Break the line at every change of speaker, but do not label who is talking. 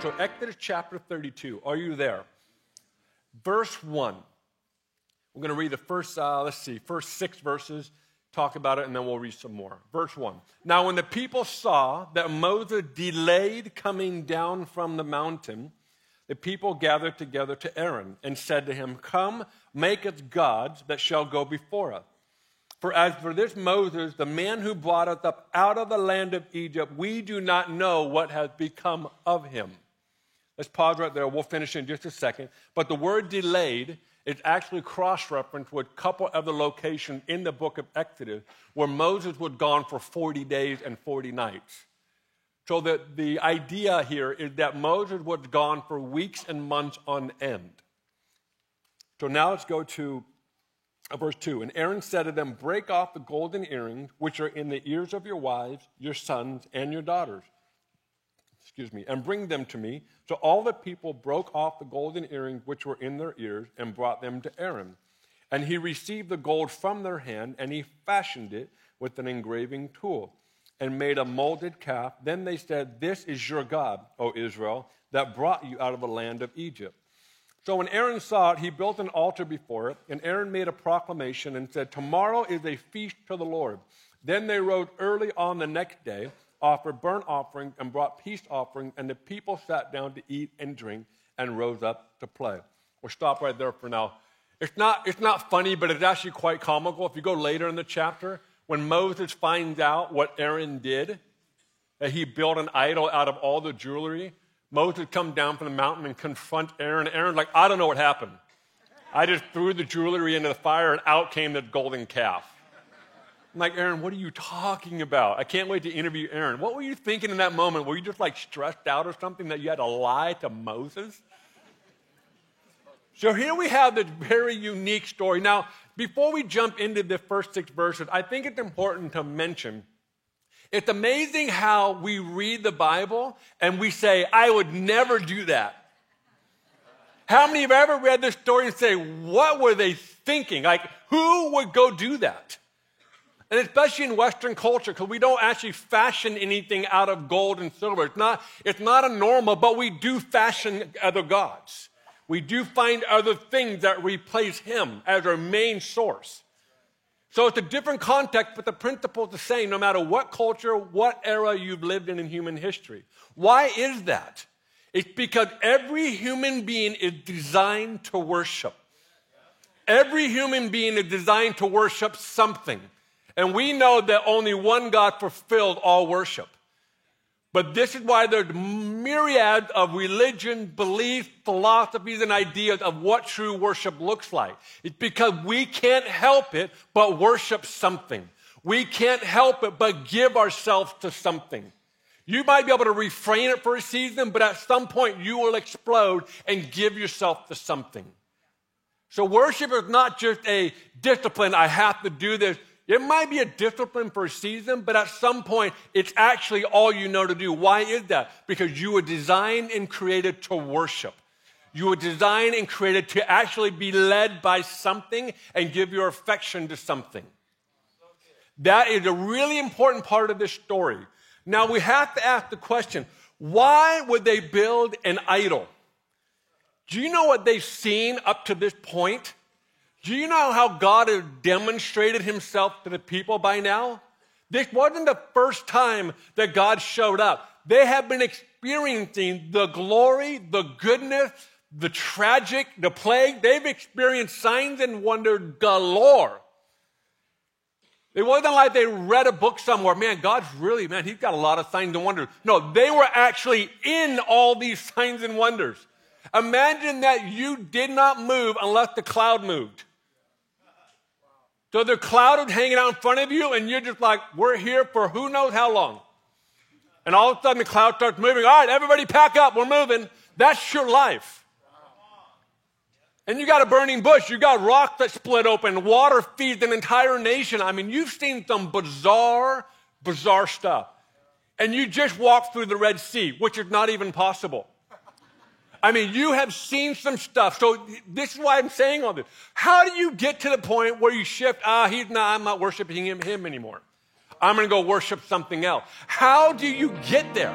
So Exodus chapter 32. Are you there? Verse 1. We're going to read the first 6 verses, talk about it, and then we'll read some more. Verse 1. Now when the people saw that Moses delayed coming down from the mountain, the people gathered together to Aaron and said to him, "Come, make us gods that shall go before us. For as for this Moses, the man who brought us up out of the land of Egypt, we do not know what has become of him." Let's pause right there. We'll finish in just a second. But the word delayed is actually cross-referenced with a couple other locations in the book of Exodus where Moses was gone for 40 days and 40 nights. So the idea here is that Moses was gone for weeks and months on end. So now let's go to verse 2. And Aaron said to them, "Break off the golden earrings which are in the ears of your wives, your sons, and your daughters. And bring them to me." So all the people broke off the golden earrings which were in their ears and brought them to Aaron. And he received the gold from their hand, and he fashioned it with an engraving tool and made a molded calf. Then they said, "This is your God, O Israel, that brought you out of the land of Egypt." So when Aaron saw it, he built an altar before it, and Aaron made a proclamation and said, "Tomorrow is a feast to the Lord." Then they rose early on the next day, offered burnt offerings, and brought peace offerings, and the people sat down to eat and drink and rose up to play. We'll stop right there for now. It's not funny, but it's actually quite comical. If you go later in the chapter, when Moses finds out what Aaron did, that he built an idol out of all the jewelry, Moses comes down from the mountain and confronts Aaron. Aaron's like, "I don't know what happened. I just threw the jewelry into the fire, and out came the golden calf." I'm like, "Aaron, what are you talking about? I can't wait to interview Aaron." What were you thinking in that moment? Were you just like stressed out or something that you had to lie to Moses? So here we have this very unique story. Now, before we jump into the first 6 verses, I think it's important to mention it's amazing how we read the Bible and we say, "I would never do that." How many have ever read this story and say, "What were they thinking?" Like, who would go do that? And especially in Western culture, because we don't actually fashion anything out of gold and silver. It's not a normal, but we do fashion other gods. We do find other things that replace him as our main source. So it's a different context, but the principle is the same no matter what culture, what era you've lived in human history. Why is that? It's because every human being is designed to worship. Every human being is designed to worship something. And we know that only one God fulfilled all worship. But this is why there's myriads of religion, beliefs, philosophies, and ideas of what true worship looks like. It's because we can't help it but worship something. We can't help it but give ourselves to something. You might be able to refrain it for a season, but at some point you will explode and give yourself to something. So worship is not just a discipline, I have to do this. It might be a discipline for a season, but at some point, it's actually all you know to do. Why is that? Because you were designed and created to worship. You were designed and created to actually be led by something and give your affection to something. That is a really important part of this story. Now, we have to ask the question, why would they build an idol? Do you know what they've seen up to this point? Do you know how God has demonstrated himself to the people by now? This wasn't the first time that God showed up. They have been experiencing the glory, the goodness, the tragic, the plague. They've experienced signs and wonders galore. It wasn't like they read a book somewhere. Man, God's really, he's got a lot of signs and wonders. No, they were actually in all these signs and wonders. Imagine that you did not move unless the cloud moved. So the cloud is hanging out in front of you, and you're just like, we're here for who knows how long. And all of a sudden, the cloud starts moving. All right, everybody pack up. We're moving. That's your life. And you got a burning bush. You got rocks that split open. Water feeds an entire nation. You've seen some bizarre stuff. And you just walked through the Red Sea, which is not even possible. You have seen some stuff. So this is why I'm saying all this. How do you get to the point where you shift, I'm not worshiping him anymore. I'm going to go worship something else. How do you get there?